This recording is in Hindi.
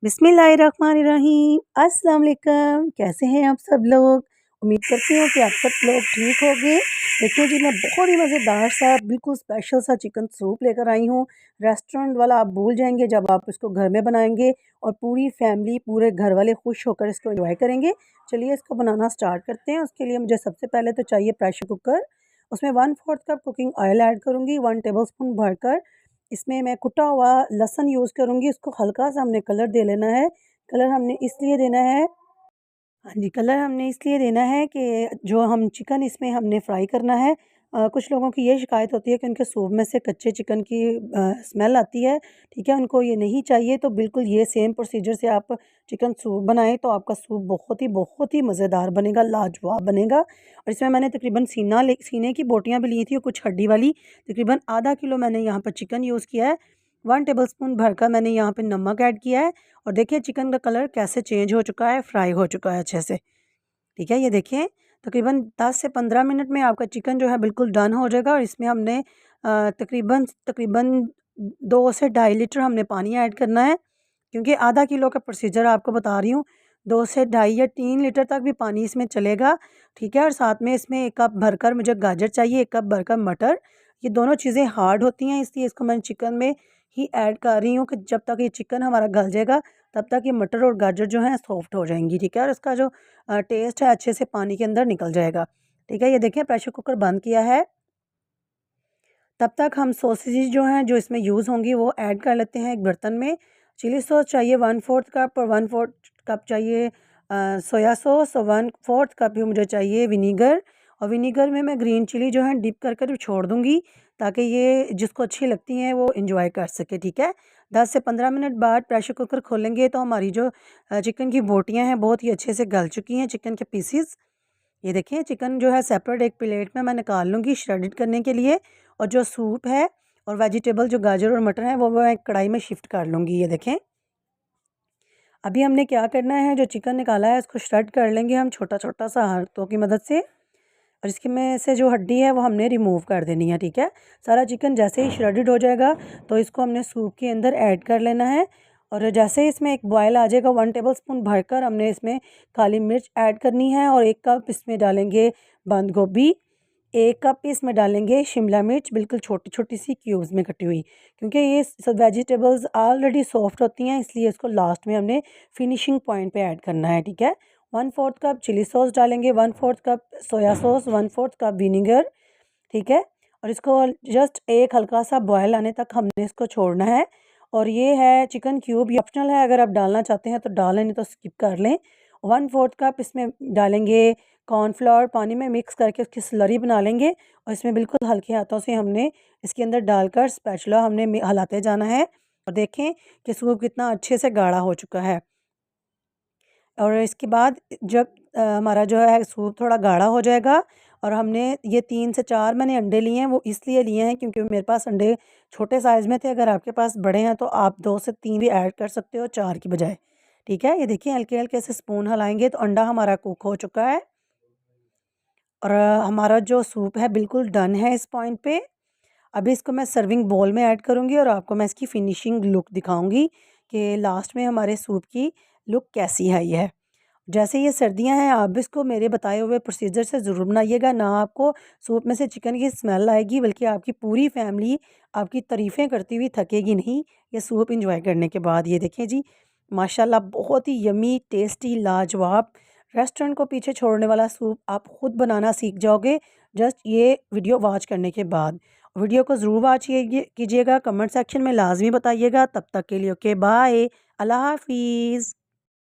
बिस्मिल्लाहिर्रहमानिर्रहीम। अस्सलाम वालेकुम। कैसे हैं आप सब लोग? उम्मीद करती हूँ कि आप सब लोग ठीक होंगे। देखिए जी, मैं बहुत ही मज़ेदार सा बिल्कुल स्पेशल सा चिकन सूप लेकर आई हूँ। रेस्टोरेंट वाला आप भूल जाएंगे जब आप इसको घर में बनाएंगे और पूरी फैमिली पूरे घर वाले खुश होकर इसको एंजॉय करेंगे। चलिए इसको बनाना स्टार्ट करते हैं। उसके लिए मुझे सबसे पहले तो चाहिए प्रेशर कुकर। उसमें 1/4 कप कुकिंग ऑयल ऐड करूँगी, 1 टेबल स्पून भरकर। इसमें मैं कुटा हुआ लहसुन यूज़ करूँगी। इसको हल्का सा हमने कलर दे लेना है। कलर हमने इसलिए देना है, हाँ जी, कलर हमने इसलिए देना है कि जो हम चिकन इसमें हमने फ्राई करना है। कुछ लोगों की ये शिकायत होती है कि उनके सूप में से कच्चे चिकन की स्मेल आती है, ठीक है? उनको ये नहीं चाहिए, तो बिल्कुल ये सेम प्रोसीजर से आप चिकन सूप बनाएँ तो आपका सूप बहुत ही मज़ेदार बनेगा, लाजवाब बनेगा। और इसमें मैंने तकरीबन सीने की बोटियाँ भी ली थी और कुछ हड्डी वाली। तकरीबन आधा किलो मैंने यहाँ पर चिकन यूज़ किया है। 1 टेबलस्पून भरकर मैंने यहाँ पे नमक ऐड किया है। और देखिए चिकन का कलर कैसे चेंज हो चुका है, फ्राई हो चुका है अच्छे से। ठीक है, ये देखिए तकरीबन 10 से 15 मिनट में आपका चिकन जो है बिल्कुल डन हो जाएगा। और इसमें हमने तकरीबन तकरीबन 2 से ढाई लीटर हमने पानी ऐड करना है, क्योंकि आधा किलो का प्रोसीजर आपको बता रही हूँ। 2 से ढाई या 3 लीटर तक भी पानी इसमें चलेगा, ठीक है। और साथ में इसमें 1 कप भरकर मुझे गाजर चाहिए, 1 कप भरकर मटर। ये दोनों चीज़ें हार्ड होती हैं, इसलिए इसको मैं चिकन में ही ऐड कर रही हूँ कि जब तक ये चिकन हमारा गल जाएगा तब तक ये मटर और गाजर जो हैं सॉफ्ट हो जाएंगी, ठीक है। और इसका जो टेस्ट है अच्छे से पानी के अंदर निकल जाएगा, ठीक है। ये देखिए प्रेशर कुकर बंद किया है। तब तक हम सॉसेजेस जो हैं जो इसमें यूज़ होंगी वो ऐड कर लेते हैं एक बर्तन में। चिली सॉस चाहिए 1/4 कप और 1/4 कप चाहिए सोया सॉस और 1/4 कप ही मुझे चाहिए विनीगर। और विनीगर में मैं ग्रीन चिली जो है डिप कर कर छोड़ दूँगी, ताकि ये जिसको अच्छी लगती हैं वो एंजॉय कर सके, ठीक है। 10 से 15 मिनट बाद प्रेशर कुकर खोलेंगे तो हमारी जो चिकन की बोटियाँ हैं बहुत ही अच्छे से गल चुकी हैं, चिकन के पीसीस। ये देखिए चिकन जो है सेपरेट एक प्लेट में मैं निकाल लूँगी श्रेडिड करने के लिए। और जो सूप है और वेजिटेबल जो गाजर और मटर है वो मैं कढ़ाई में शिफ्ट कर लूँगी। ये देखें, अभी हमने क्या करना है, जो चिकन निकाला है उसको श्रेड कर लेंगे हम छोटा छोटा सा हाथों की मदद से। और इसके में से जो हड्डी है वो हमने रिमूव कर देनी है, ठीक है। सारा चिकन जैसे ही श्रेडिड हो जाएगा तो इसको हमने सूप के अंदर ऐड कर लेना है। और जैसे ही इसमें एक बॉयल आ जाएगा 1 टेबल स्पून भरकर हमने इसमें काली मिर्च ऐड करनी है। और 1 कप इसमें डालेंगे बंद गोभी। 1 कप इसमें डालेंगे शिमला मिर्च, बिल्कुल छोटी छोटी सी क्यूब्स में कटी हुई, क्योंकि ये सब वेजिटेबल्स ऑलरेडी सॉफ्ट होती हैं, इसलिए इसको लास्ट में हमने फिनिशिंग पॉइंट पे ऐड करना है, ठीक है। 1/4 कप चिली सॉस डालेंगे, 1/4 cup soya sauce, 1/4 cup vinegar, ठीक है। और इसको जस्ट एक हल्का सा बॉयल आने तक हमने इसको छोड़ना है। और ये है चिकन क्यूब, ये ऑप्शनल है, अगर आप डालना चाहते हैं तो डालें, नहीं तो स्किप कर लें। 1/4 कप इसमें डालेंगे कॉर्नफ्लोर, पानी में मिक्स करके उसकी स्लरी बना लेंगे। और इसमें बिल्कुल हल्के हाथों से हमने इसके अंदर डालकर स्पैचुला हमने हिलाते जाना है। और देखें कि सूप कितना अच्छे से गाढ़ा हो चुका है। और इसके बाद जब हमारा जो है सूप थोड़ा गाढ़ा हो जाएगा, और हमने ये 3 से 4 मैंने अंडे लिए हैं, वो इसलिए लिए हैं क्योंकि मेरे पास अंडे छोटे साइज़ में थे। अगर आपके पास बड़े हैं तो आप 2 से 3 भी ऐड कर सकते हो 4 की बजाय, ठीक है। ये देखिए हल्के हल्के से स्पून हिलाएंगे तो अंडा हमारा कुक हो चुका है। और हमारा जो सूप है बिल्कुल डन है इस पॉइंट पे। अभी इसको मैं सर्विंग बोल में ऐड करूँगी और आपको मैं इसकी फिनिशिंग लुक दिखाऊंगी कि लास्ट में हमारे सूप की लुक कैसी आई है। जैसे ये सर्दियां हैं, आप भी इसको मेरे बताए हुए प्रोसीजर से ज़रूर बनाइएगा। ना आपको सूप में से चिकन की स्मेल आएगी, बल्कि आपकी पूरी फैमिली आपकी तारीफ़ें करती हुई थकेगी नहीं ये सूप इंजॉय करने के बाद। ये देखें जी, माशाल्लाह बहुत ही यमी, टेस्टी, लाजवाब, रेस्टोरेंट को पीछे छोड़ने वाला सूप आप ख़ुद बनाना सीख जाओगे जस्ट ये वीडियो वॉच करने के बाद। वीडियो को ज़रूर वॉच कीजिएगा, कमेंट सेक्शन में लाजमी बताइएगा। तब तक के लिए ओके बाय, अल्लाह हाफिज़।